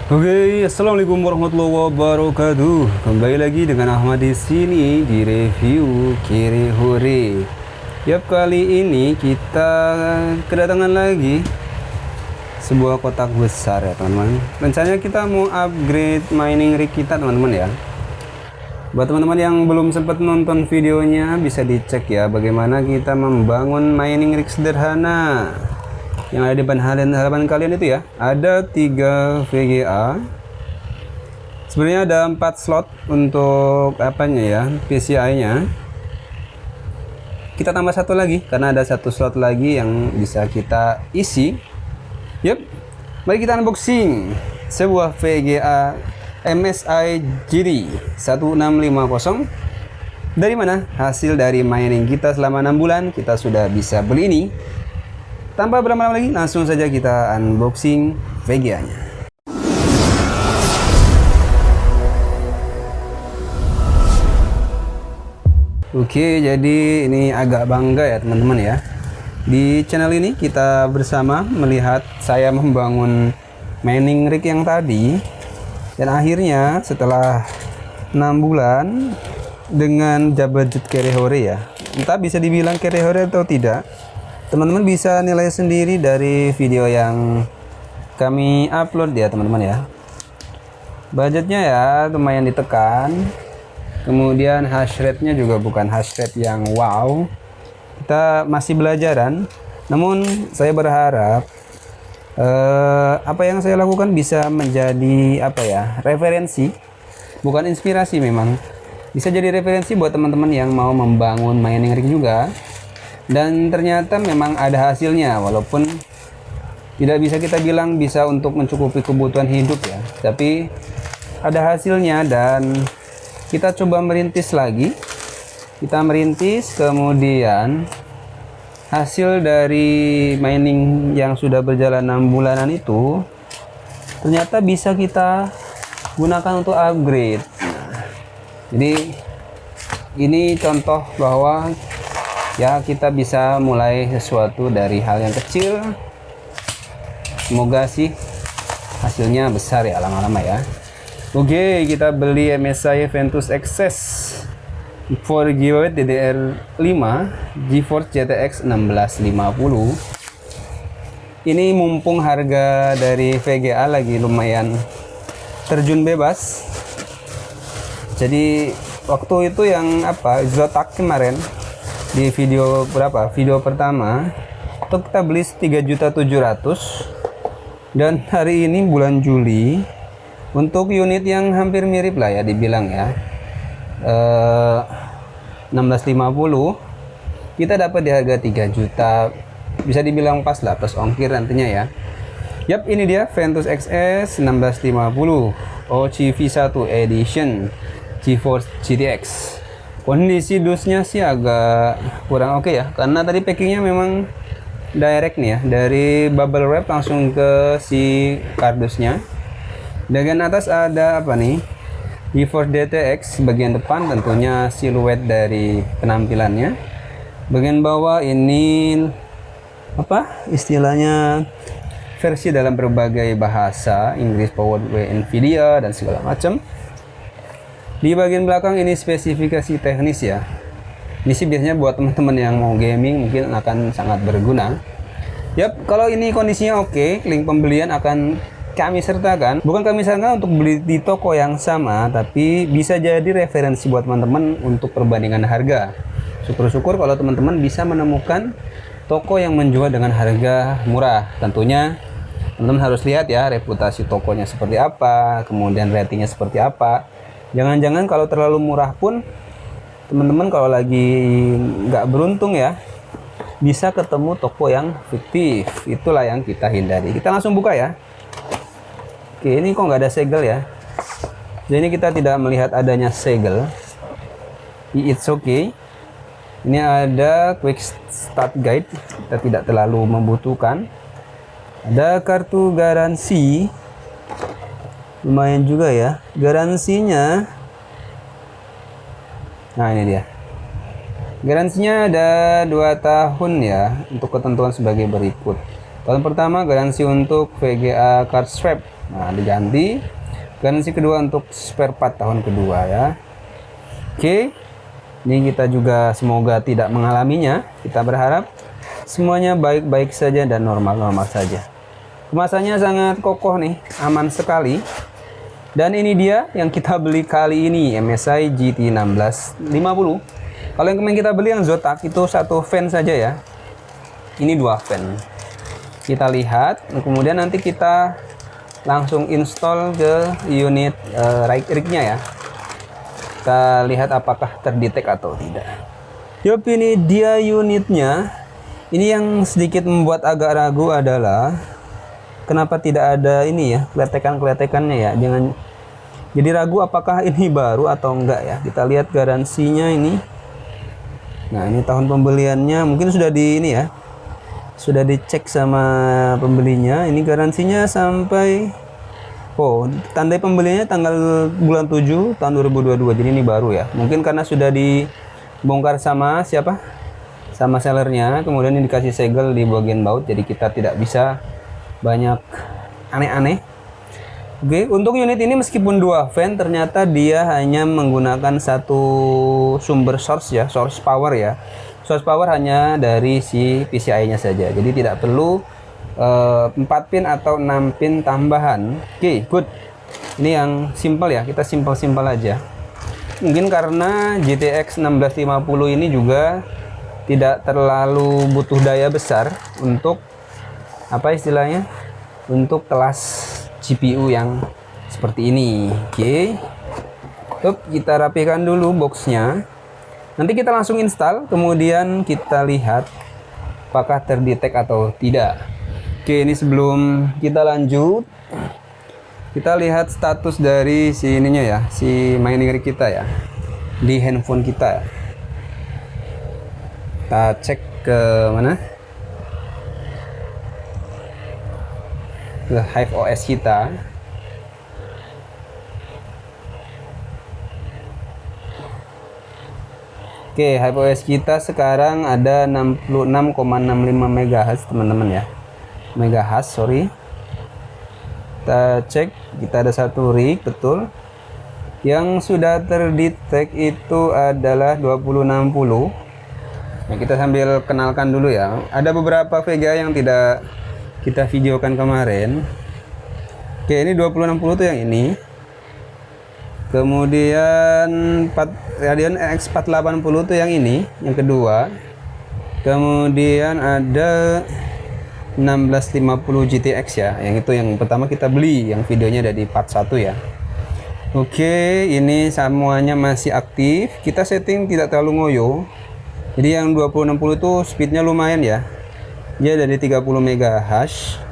Oke, assalamualaikum warahmatullahi wabarakatuh. Kembali lagi dengan Ahmad di sini di review Kere Hore. Yap, kali ini kita kedatangan lagi sebuah kotak besar ya teman-teman. Rencananya kita mau upgrade mining rig kita teman-teman ya. Buat teman-teman yang belum sempat nonton videonya, bisa dicek ya bagaimana kita membangun mining rig sederhana yang ada di depan halaman kalian itu ya. Ada 3 VGA, sebenarnya ada 4 slot untuk apanya ya, PCI nya. Kita tambah satu lagi karena ada satu slot lagi yang bisa kita isi. Yep, mari kita unboxing sebuah VGA MSI GD 1650. Dari mana? Hasil dari mining kita selama 6 bulan kita sudah bisa beli ini. Tanpa berlama-lama lagi, langsung saja kita unboxing VGA-nya. Oke, jadi ini agak bangga ya teman-teman ya. Di channel ini kita bersama melihat saya membangun mining rig yang tadi. Dan akhirnya setelah 6 bulan dengan budget Kere Hore ya. Entah bisa dibilang Kere Hore atau tidak. Teman-teman bisa nilai sendiri dari video yang kami upload ya teman-teman ya. Budgetnya ya lumayan ditekan. Kemudian hash rate-nya juga bukan hash rate yang wow. Kita masih belajaran. Namun saya berharap apa yang saya lakukan bisa menjadi apa ya, referensi, bukan inspirasi memang. Bisa jadi referensi buat teman-teman yang mau membangun mining rig juga. Dan ternyata memang ada hasilnya, walaupun tidak bisa kita bilang bisa untuk mencukupi kebutuhan hidup ya, tapi ada hasilnya. Dan kita coba merintis lagi, kita merintis, kemudian hasil dari mining yang sudah berjalan 6 bulanan itu ternyata bisa kita gunakan untuk upgrade. Jadi ini contoh bahwa ya kita bisa mulai sesuatu dari hal yang kecil. Semoga sih hasilnya besar ya lama-lama ya. Oke, kita beli MSI Ventus Access 4GB DDR5 GeForce GTX 1650. Ini mumpung harga dari VGA lagi lumayan terjun bebas. Jadi waktu itu yang apa, Zotac kemarin di video berapa? Video pertama itu kita beli 3.700.000 dan hari ini bulan Juli untuk unit yang hampir mirip lah ya dibilang ya, 1650 kita dapat di harga 3 juta, bisa dibilang pas lah plus ongkir nantinya ya. Yap, ini dia Ventus XS 1650 OCV1 Edition GeForce GTX. Kondisi dusnya sih agak kurang oke ya, karena tadi packingnya memang direct nih ya, dari bubble wrap langsung ke si kardusnya. Bagian atas ada apa nih, GeForce GTX. Bagian depan tentunya siluet dari penampilannya. Bagian bawah ini apa istilahnya, versi dalam berbagai bahasa Inggris, powered by Nvidia dan segala macam. Di bagian belakang ini spesifikasi teknis ya. Ini sih biasanya buat teman-teman yang mau gaming mungkin akan sangat berguna. Yap, kalau ini kondisinya oke, link pembelian akan kami sertakan. Bukan kami sarankan untuk beli di toko yang sama, tapi bisa jadi referensi buat teman-teman untuk perbandingan harga. Syukur-syukur kalau teman-teman bisa menemukan toko yang menjual dengan harga murah. Tentunya teman-teman harus lihat ya reputasi tokonya seperti apa, kemudian ratingnya seperti apa. Jangan-jangan kalau terlalu murah pun teman-teman kalau lagi nggak beruntung ya, bisa ketemu toko yang fiktif. Itulah yang kita hindari. Kita langsung buka ya. Oke, ini kok nggak ada segel ya. Jadi kita tidak melihat adanya segel. It's okay. Ini ada quick start guide, kita tidak terlalu membutuhkan. Ada kartu garansi, lumayan juga ya garansinya. Nah ini dia, garansinya ada 2 tahun ya, untuk ketentuan sebagai berikut. Tahun pertama garansi untuk VGA card strap Nah, diganti. Garansi kedua untuk spare part tahun kedua ya. Oke. Ini kita juga semoga tidak mengalaminya. Kita berharap semuanya baik-baik saja dan normal-normal saja. Kemasannya sangat kokoh nih, aman sekali. Dan ini dia yang kita beli kali ini, MSI GT 1650. Kalau yang kemarin kita beli yang Zotac itu satu fan saja ya. Ini dua fan. Kita lihat, kemudian nanti kita langsung install ke unit rig-nya ya. Kita lihat apakah terdetek atau tidak. Yup, ini dia unitnya. Ini yang sedikit membuat agak ragu adalah kenapa tidak ada ini ya, kletekan-kletekannya ya. Jadi ragu apakah ini baru atau enggak ya. Kita lihat garansinya ini. Nah, ini tahun pembeliannya mungkin sudah di ini ya. Sudah dicek sama pembelinya. Ini garansinya sampai tandai pembeliannya tanggal bulan 7 tahun 2022. Jadi ini baru ya. Mungkin karena sudah dibongkar sama siapa? Sama sellernya, kemudian ini dikasih segel di bagian baut, jadi kita tidak bisa banyak aneh-aneh. Oke, untuk unit ini meskipun dua fan, ternyata dia hanya menggunakan satu sumber source ya, source power ya. Source power hanya dari si PCI-nya saja, jadi tidak perlu 4 pin atau 6 pin tambahan. Oke, good. Ini yang simple ya, kita simple aja. Mungkin karena GTX 1650 ini juga tidak terlalu butuh daya besar untuk apa istilahnya, untuk kelas GPU yang seperti ini. Oke. Kita rapikan dulu boxnya. Nanti kita langsung install, kemudian kita lihat apakah terdetek atau tidak. Oke, ini sebelum kita lanjut, kita lihat status dari si ininya ya, si mining rig kita ya, di handphone kita. Kita cek ke mana? Ke Hive OS kita. Oke, Hive OS kita sekarang ada 66,65 MHz teman-teman ya. Megahertz, sorry. Kita cek, kita ada satu rig, betul. Yang sudah terdetek itu adalah 2060. Nah, kita sambil kenalkan dulu ya. Ada beberapa VGA yang tidak kita videokan kemarin. Oke, ini 2060 tuh yang ini. Kemudian Radeon RX 480 tuh yang ini, yang kedua. Kemudian ada 1650 GTX ya. Yang itu yang pertama kita beli, yang videonya ada di part 1 ya. Oke, ini semuanya masih aktif. Kita setting tidak terlalu ngoyo. Jadi yang 2060 itu speednya lumayan ya. Dia dari 30 MHz.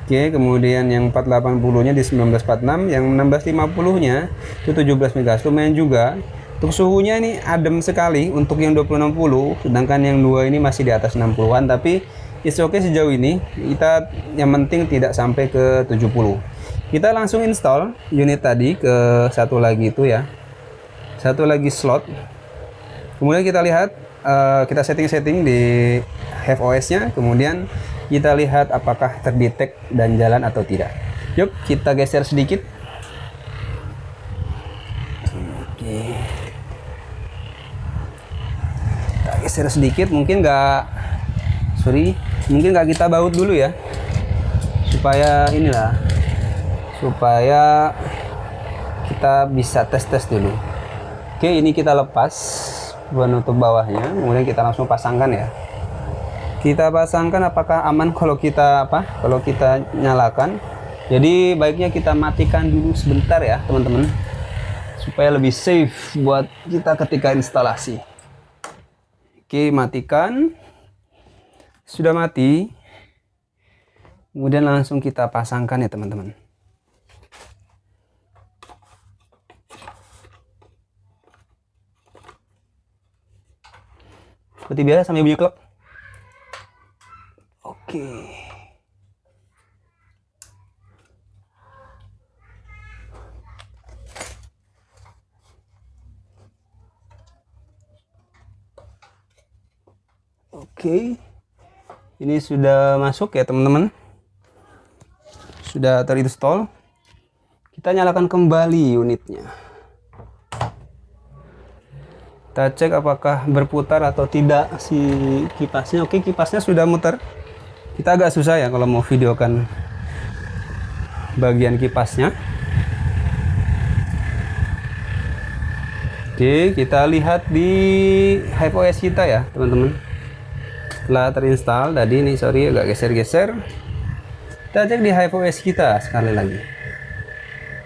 Oke, kemudian yang 480-nya di 1946, yang 1650-nya itu 17 MHz. Lumayan juga. Untuk suhunya ini adem sekali untuk yang 2060, sedangkan yang dua ini masih di atas 60-an, tapi it's okay sejauh ini. Kita yang penting tidak sampai ke 70. Kita langsung install unit tadi ke satu lagi itu ya. Satu lagi slot. Kemudian kita lihat, kita setting-setting di Hive OS-nya, kemudian kita lihat apakah terdetek dan jalan atau tidak. Yuk, kita geser sedikit. Oke. Kita geser sedikit, mungkin mungkin nggak kita baut dulu ya, supaya supaya kita bisa tes dulu. Oke, ini kita lepas penutup bawahnya, kemudian kita langsung pasangkan ya. Kita pasangkan apakah aman kalau kita nyalakan. Jadi baiknya kita matikan dulu sebentar ya teman-teman, supaya lebih safe buat kita ketika instalasi. Oke, matikan. Sudah mati, kemudian langsung kita pasangkan ya teman-teman. Seperti biasa sambil bunyi klek. Oke. Oke. Ini sudah masuk ya teman-teman. sudah terinstall. Kita nyalakan kembali unitnya. Kita cek apakah berputar atau tidak si kipasnya. Oke, kipasnya sudah muter. Kita agak susah ya kalau mau videokan bagian kipasnya. Oke, kita lihat di HiveOS kita ya teman-teman. Setelah terinstall tadi nih, sorry agak geser-geser. Kita cek di HiveOS kita sekali lagi.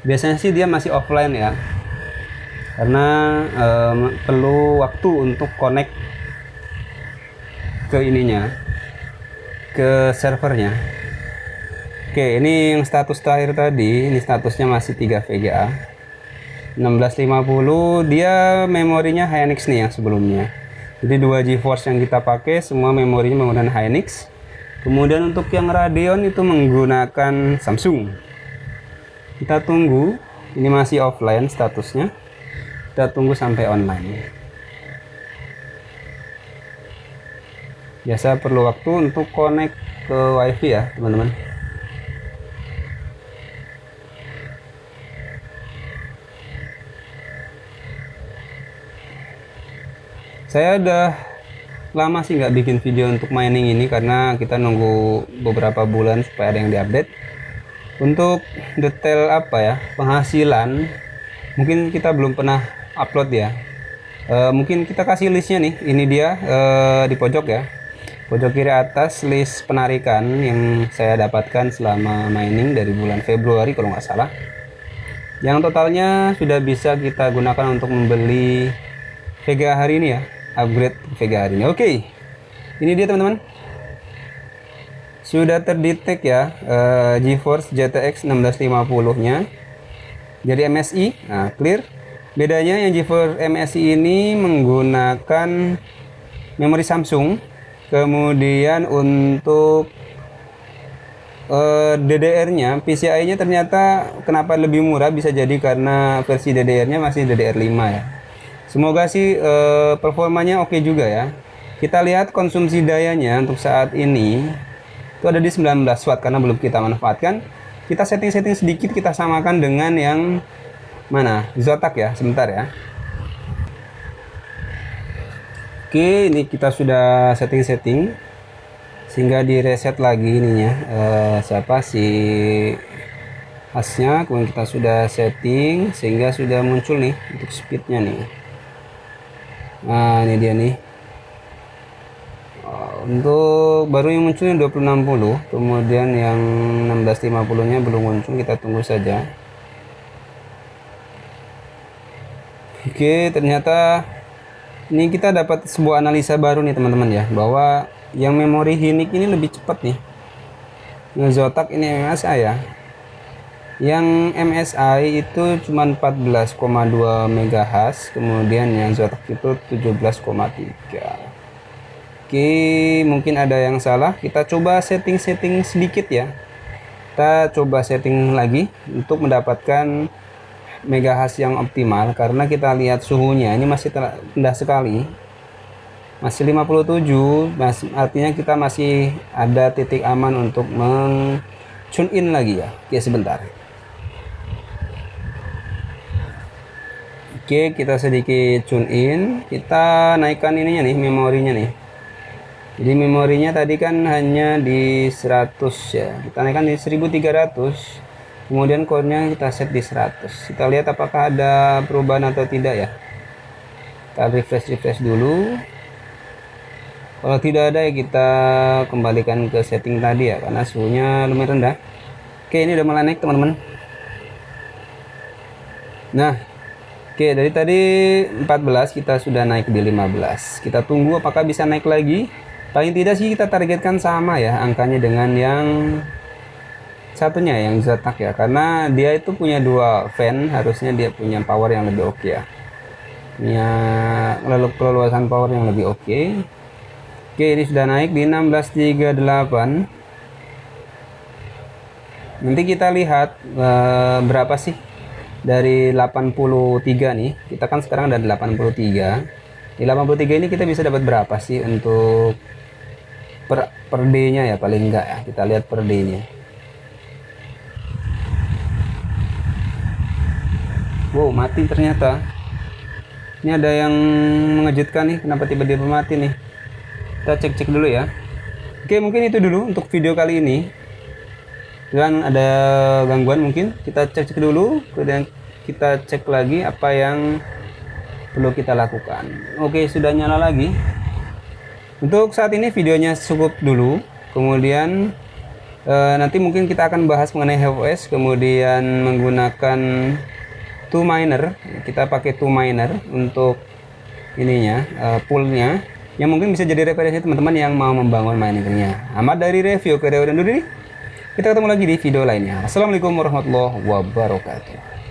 Biasanya sih dia masih offline ya, karena perlu waktu untuk connect ke ininya, ke servernya. Oke, ini yang status terakhir tadi, ini statusnya masih 3 VGA 1650. Dia memorinya Hynix nih yang sebelumnya. Jadi 2 GeForce yang kita pakai semua memorinya menggunakan Hynix. Kemudian untuk yang Radeon itu menggunakan Samsung. Kita tunggu, ini masih offline statusnya. Kita tunggu sampai online. Biasa perlu waktu untuk connect ke WiFi ya teman-teman. Saya udah lama sih nggak bikin video untuk mining ini karena kita nunggu beberapa bulan supaya ada yang diupdate. Untuk detail apa ya, penghasilan mungkin kita belum pernah upload ya. Mungkin kita kasih listnya nih, ini dia di pojok ya, pojok kiri atas, list penarikan yang saya dapatkan selama mining dari bulan Februari kalau nggak salah, yang totalnya sudah bisa kita gunakan untuk membeli VGA hari ini ya, upgrade VGA hari ini. Oke, ini dia teman-teman, sudah terdetek ya GeForce GTX 1650 nya jadi MSI. Nah, clear. Bedanya yang GeForce MSI ini menggunakan memori Samsung. Kemudian untuk DDR-nya, PCI nya ternyata kenapa lebih murah, bisa jadi karena versi DDR-nya masih DDR5 ya. Semoga sih performanya oke juga ya. Kita lihat konsumsi dayanya untuk saat ini itu ada di 19 watt karena belum kita manfaatkan. Kita setting-setting sedikit, kita samakan dengan yang mana, Zotac ya, sebentar ya. Oke, ini kita sudah setting-setting sehingga di reset lagi ininya, siapa si hasnya. Kemudian kita sudah setting sehingga sudah muncul nih untuk speednya nih. Nah, ini dia nih. Untuk baru yang munculnya 2060, kemudian yang 1650 nya belum muncul, kita tunggu saja. Oke, ternyata ini kita dapat sebuah analisa baru nih teman-teman ya, bahwa yang memori Hynix ini lebih cepat nih. Yang Zotac ini MSI ya, yang MSI itu cuma 14,2 MHz, kemudian yang Zotac itu 17,3. Oke, mungkin ada yang salah. Kita coba setting-setting sedikit ya. Kita coba setting lagi untuk mendapatkan megahertz yang optimal, karena kita lihat suhunya ini masih rendah sekali. Masih 57, artinya kita masih ada titik aman untuk tune in lagi ya. Oke, sebentar. Oke, kita sedikit tune in. Kita naikkan ininya nih, memorinya nih. Jadi memorinya tadi kan hanya di 100 ya, kita naikkan di 1300. Kemudian core-nya kita set di 100. Kita lihat apakah ada perubahan atau tidak ya. Kita refresh dulu. Kalau tidak ada ya kita kembalikan ke setting tadi ya, karena suhunya lumayan rendah. Oke, ini udah mulai naik teman-teman. Nah, oke, dari tadi 14 kita sudah naik di 15. Kita tunggu apakah bisa naik lagi. Paling tidak sih kita targetkan sama ya angkanya dengan yang satunya, yang Zotac ya, karena dia itu punya dua fan, harusnya dia punya power yang lebih oke ya, punya keleluasan power yang lebih oke. Oke, ini sudah naik di 1638. Nanti kita lihat berapa sih dari 83 nih. Kita kan sekarang ada 83. Di 83 ini kita bisa dapat berapa sih untuk per D-nya ya, paling enggak ya. Kita lihat per D-nya. Oh, mati ternyata. Ini ada yang mengejutkan nih, kenapa tiba-tiba mati nih. Kita cek-cek dulu ya. Oke, mungkin itu dulu untuk video kali ini. Dan ada gangguan mungkin, kita cek-cek dulu, kemudian kita cek lagi apa yang perlu kita lakukan. Oke, sudah nyala lagi. Untuk saat ini videonya cukup dulu. Kemudian nanti mungkin kita akan bahas mengenai HFOS, kemudian menggunakan TwoMiner. Kita pakai TwoMiner untuk ininya, poolnya, yang mungkin bisa jadi referensi teman-teman yang mau membangun mining-nya. Amat dari review ke undur diri. Kita ketemu lagi di video lainnya. Assalamualaikum warahmatullahi wabarakatuh.